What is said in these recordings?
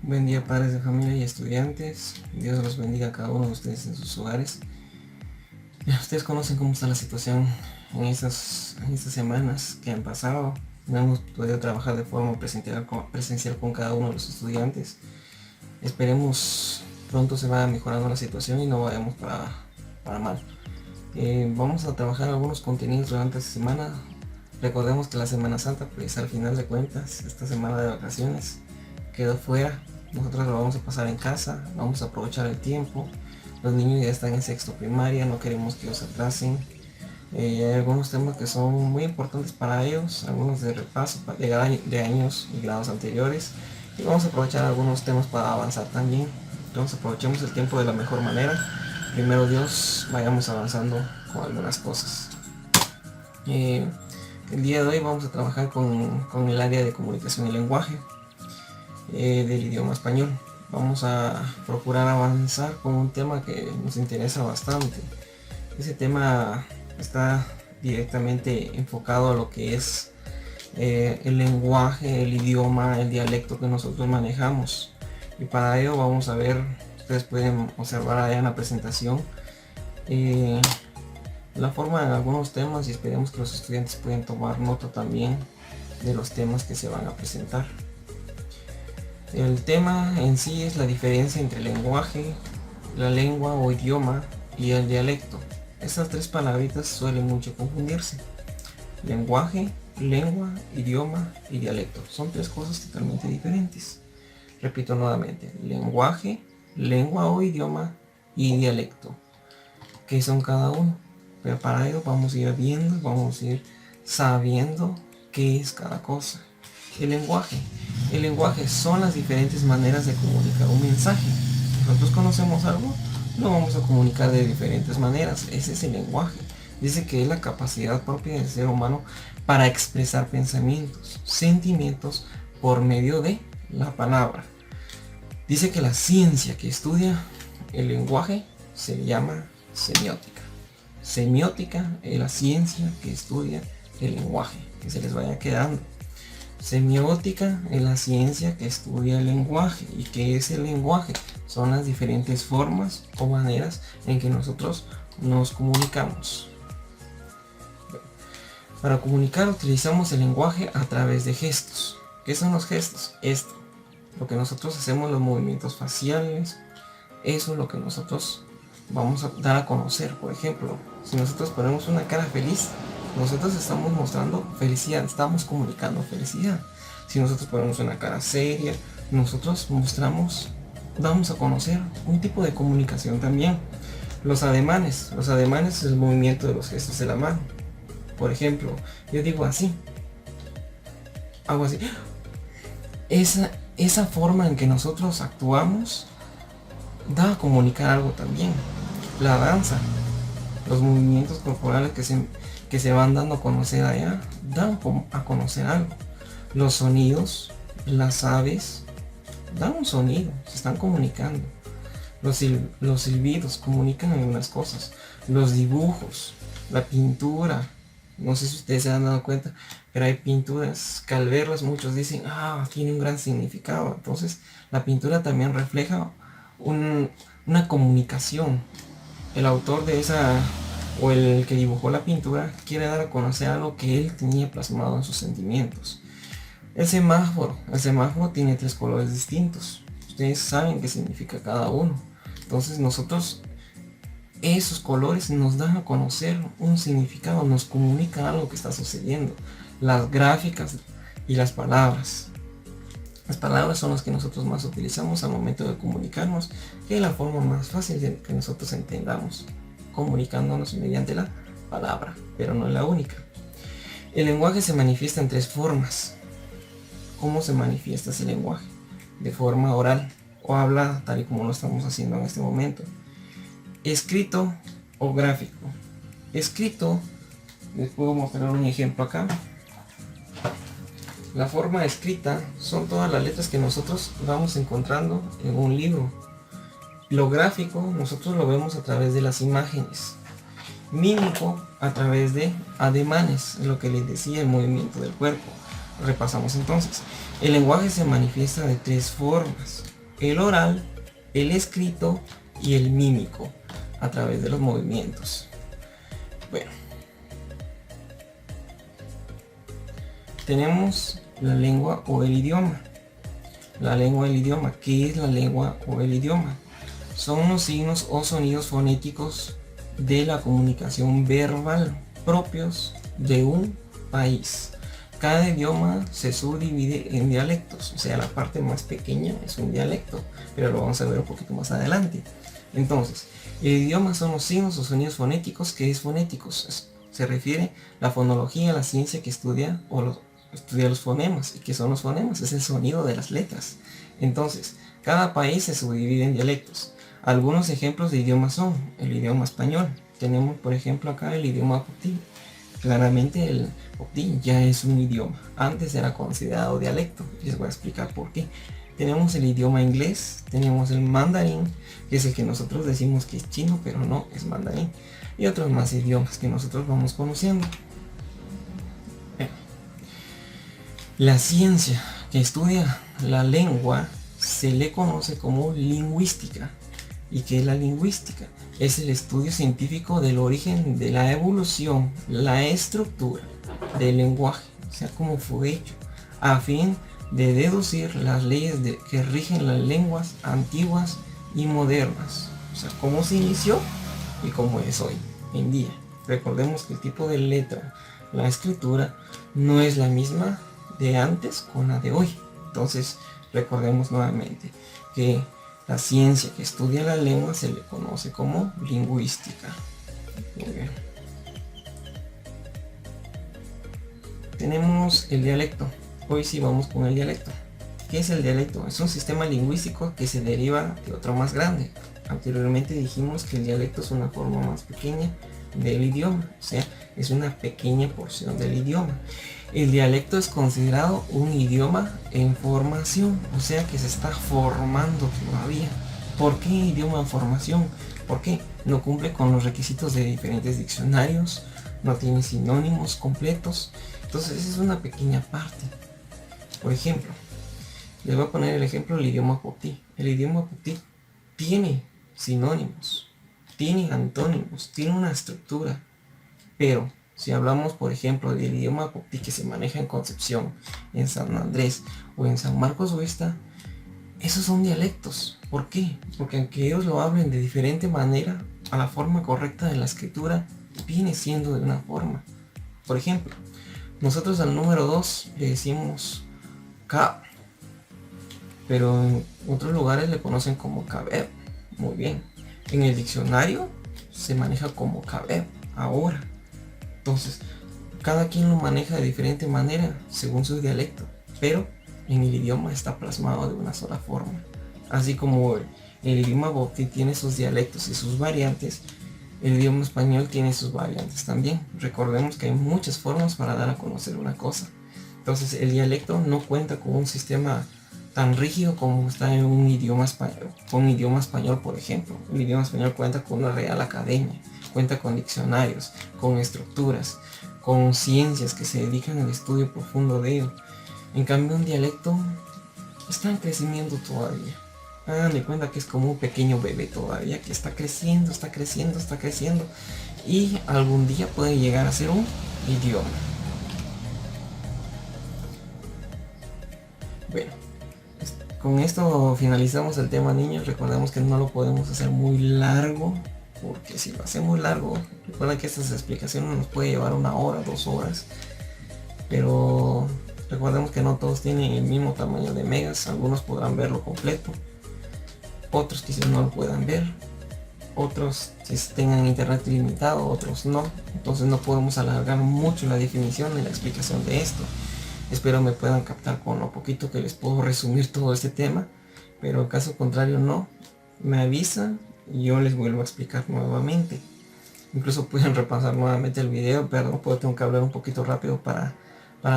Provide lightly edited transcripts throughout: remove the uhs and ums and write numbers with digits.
Buen día, padres de familia y estudiantes. Dios los bendiga a cada uno de ustedes en sus hogares. Ustedes conocen cómo está la situación en estas semanas que han pasado. No hemos podido trabajar de forma presencial con cada uno de los estudiantes. Esperemos pronto se vaya mejorando la situación y no vayamos para mal. Vamos a trabajar algunos contenidos durante esta semana. Recordemos que la Semana Santa, pues al final de cuentas, esta semana de vacaciones quedó fuera. Nosotros lo vamos a pasar en casa, vamos a aprovechar el tiempo. Los niños ya están en sexto primaria, no queremos que ellos se atrasen. Hay algunos temas que son muy importantes para ellos, algunos de repaso de años y grados anteriores. Y vamos a aprovechar algunos temas para avanzar también. Entonces aprovechemos el tiempo de la mejor manera. Primero Dios, vayamos avanzando con algunas cosas. El día de hoy vamos a trabajar con el área de comunicación y lenguaje del idioma español. Vamos a procurar avanzar con un tema que nos interesa bastante. Ese tema está directamente enfocado a lo que es el lenguaje, el idioma, el dialecto que nosotros manejamos. Y para ello vamos a ver, ustedes pueden observar allá en la presentación la forma de algunos temas, y esperemos que los estudiantes puedan tomar nota también de los temas que se van a presentar. El tema en sí es la diferencia entre el lenguaje, la lengua o idioma y el dialecto. Estas tres palabritas suelen mucho confundirse. Lenguaje, lengua, idioma y dialecto. Son tres cosas totalmente diferentes. Repito nuevamente, lenguaje, lengua o idioma y dialecto. ¿Qué son cada uno? Pero para ello vamos a ir viendo, vamos a ir sabiendo qué es cada cosa. El lenguaje son las diferentes maneras de comunicar un mensaje. Nosotros conocemos algo, lo vamos a comunicar de diferentes maneras. Ese es el lenguaje. Dice que es la capacidad propia del ser humano para expresar pensamientos, sentimientos por medio de la palabra. Dice que la ciencia que estudia el lenguaje se llama semiótica. Semiótica es la ciencia que estudia el lenguaje, que se les vaya quedando. Semiótica es la ciencia que estudia el lenguaje. ¿Y qué es el lenguaje? Son las diferentes formas o maneras en que nosotros nos comunicamos. Para comunicar utilizamos el lenguaje a través de gestos. ¿Qué son los gestos? Esto, lo que nosotros hacemos, los movimientos faciales, eso es lo que nosotros vamos a dar a conocer. Por ejemplo, si nosotros ponemos una cara feliz, nosotros estamos mostrando felicidad, estamos comunicando felicidad. Si nosotros ponemos una cara seria, nosotros damos a conocer un tipo de comunicación también. Los ademanes es el movimiento de los gestos de la mano. Por ejemplo, yo digo así, hago así. Esa forma en que nosotros actuamos da a comunicar algo también. La danza, los movimientos corporales que se van dando a conocer allá, dan a conocer algo. Los sonidos, las aves, dan un sonido, se están comunicando. Los silbidos comunican algunas cosas. Los dibujos, la pintura, no sé si ustedes se han dado cuenta, pero hay pinturas que al verlas muchos dicen, tiene un gran significado. Entonces la pintura también refleja una comunicación. El autor de esa, o el que dibujó la pintura, quiere dar a conocer algo que él tenía plasmado en sus sentimientos. El semáforo tiene tres colores distintos. Ustedes saben qué significa cada uno. Entonces nosotros, esos colores nos dan a conocer un significado, nos comunican algo que está sucediendo. Las gráficas y las palabras. Las palabras son las que nosotros más utilizamos al momento de comunicarnos, que es la forma más fácil de que nosotros entendamos, comunicándonos mediante la palabra, pero no es la única. El lenguaje se manifiesta en tres formas. ¿Cómo se manifiesta ese lenguaje? De forma oral o hablada, tal y como lo estamos haciendo en este momento. Escrito o gráfico. Escrito, les puedo mostrar un ejemplo acá. La forma escrita son todas las letras que nosotros vamos encontrando en un libro. Lo gráfico nosotros lo vemos a través de las imágenes. Mímico a través de ademanes, lo que les decía, el movimiento del cuerpo. Repasamos entonces. El lenguaje se manifiesta de tres formas. el oral, el escrito y el mímico a través de los movimientos. Bueno, tenemos la lengua o el idioma. La lengua o el idioma. ¿Qué es la lengua o el idioma? Son los signos o sonidos fonéticos de la comunicación verbal propios de un país. Cada idioma se subdivide en dialectos, o sea, la parte más pequeña es un dialecto, pero lo vamos a ver un poquito más adelante. Entonces, el idioma son los signos o sonidos fonéticos. ¿Qué es fonéticos? Se refiere a la fonología, la ciencia que estudia estudia los fonemas. ¿Y qué son los fonemas? Es el sonido de las letras. Entonces, cada país se subdivide en dialectos. Algunos ejemplos de idiomas son el idioma español. Tenemos, por ejemplo, acá el idioma Poptí. Claramente el Poptí ya es un idioma. Antes era considerado dialecto. Les voy a explicar por qué. Tenemos el idioma inglés, tenemos el mandarín, que es el que nosotros decimos que es chino, pero no, es mandarín. Y otros más idiomas que nosotros vamos conociendo. La ciencia que estudia la lengua se le conoce como lingüística. ¿Y qué es la lingüística? Es el estudio científico del origen, de la evolución, la estructura del lenguaje, o sea, cómo fue hecho, a fin de deducir las leyes que rigen las lenguas antiguas y modernas. O sea, cómo se inició y cómo es hoy en día. Recordemos que el tipo de letra, la escritura, no es la misma de antes con la de hoy. Entonces, recordemos nuevamente que la ciencia que estudia la lengua se le conoce como lingüística. Muy bien. Tenemos el dialecto. Hoy sí vamos con el dialecto. ¿Qué es el dialecto? Es un sistema lingüístico que se deriva de otro más grande. Anteriormente dijimos que el dialecto es una forma más pequeña del idioma, o sea, es una pequeña porción del idioma. El dialecto es considerado un idioma en formación, o sea que se está formando todavía. ¿Por qué idioma en formación? Porque no cumple con los requisitos de diferentes diccionarios, no tiene sinónimos completos, entonces es una pequeña parte. Por ejemplo, les voy a poner el ejemplo del idioma Poptí. El idioma Poptí tiene sinónimos, tiene antónimos, tiene una estructura, pero si hablamos, por ejemplo, del idioma Poptí que se maneja en Concepción, en San Andrés o en San Marcos Oeste, esos son dialectos. ¿Por qué? Porque aunque ellos lo hablen de diferente manera, a la forma correcta de la escritura viene siendo de una forma. Por ejemplo, nosotros al número 2 le decimos K, pero en otros lugares le conocen como Kabeb. Muy bien. En el diccionario se maneja como Kabeb ahora. Entonces, cada quien lo maneja de diferente manera según su dialecto, pero en el idioma está plasmado de una sola forma. Así como el idioma Poptí tiene sus dialectos y sus variantes, el idioma español tiene sus variantes también. Recordemos que hay muchas formas para dar a conocer una cosa. Entonces, el dialecto no cuenta con un sistema tan rígido como está en un idioma español, por ejemplo. El idioma español cuenta con una Real Academia, cuenta con diccionarios, con estructuras, con ciencias que se dedican al estudio profundo de ello. En cambio, un dialecto está en crecimiento todavía. Hagan de cuenta que es como un pequeño bebé todavía que está creciendo, está creciendo, está creciendo, y algún día puede llegar a ser un idioma. Bueno, con esto finalizamos el tema, niños. Recordemos que no lo podemos hacer muy largo, porque si lo hacemos largo, recuerden que estas explicaciones nos puede llevar 1 hora, 2 horas, pero recordemos que no todos tienen el mismo tamaño de megas. Algunos podrán verlo completo, otros quizás no lo puedan ver, otros tengan internet ilimitado, otros no. Entonces no podemos alargar mucho la definición y la explicación de esto. Espero me puedan captar con lo poquito que les puedo resumir todo este tema, pero en caso contrario no, me avisan y yo les vuelvo a explicar nuevamente. Incluso pueden repasar nuevamente el video, pero tengo que hablar un poquito rápido para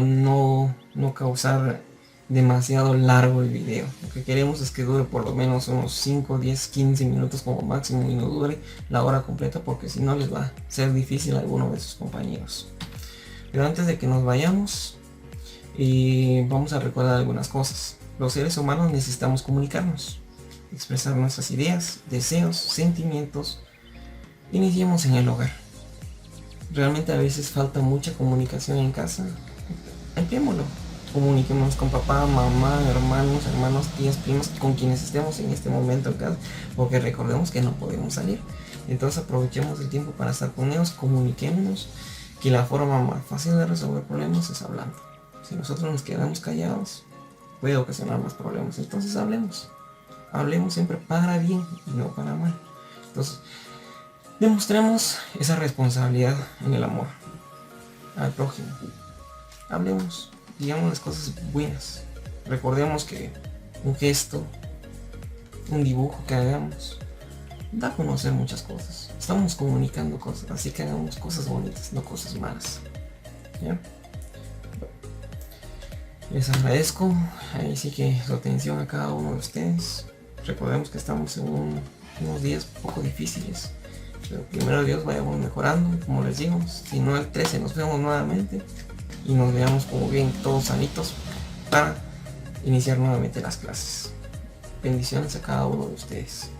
no causar demasiado largo el video. Lo que queremos es que dure por lo menos unos 5, 10, 15 minutos como máximo, y no dure la hora completa, porque si no les va a ser difícil a alguno de sus compañeros. Pero antes de que nos vayamos, vamos a recordar algunas cosas. Los seres humanos necesitamos comunicarnos. expresar nuestras ideas, deseos, sentimientos. Iniciemos en el hogar. Realmente a veces falta mucha comunicación en casa. Empleémoslo. Comuniquémonos con papá, mamá, hermanos, tías, primos, con quienes estemos en este momento en casa, porque recordemos que no podemos salir. Entonces aprovechemos el tiempo para estar con ellos, comuniquémonos, que la forma más fácil de resolver problemas es hablando. Si nosotros nos quedamos callados, puede ocasionar más problemas. Entonces hablemos siempre para bien y no para mal. Entonces demostremos esa responsabilidad en el amor al prójimo. Hablemos, digamos las cosas buenas. Recordemos que un gesto, un dibujo que hagamos, da a conocer muchas cosas. Estamos comunicando cosas, así que hagamos cosas bonitas, no cosas malas. ¿Ya? Les agradezco, ahí sí que su atención a cada uno de ustedes. Recordemos que estamos en unos días poco difíciles, pero primero Dios vayamos mejorando, como les digo. Si no, el 13 nos vemos nuevamente y nos veamos como bien todos sanitos para iniciar nuevamente las clases. Bendiciones a cada uno de ustedes.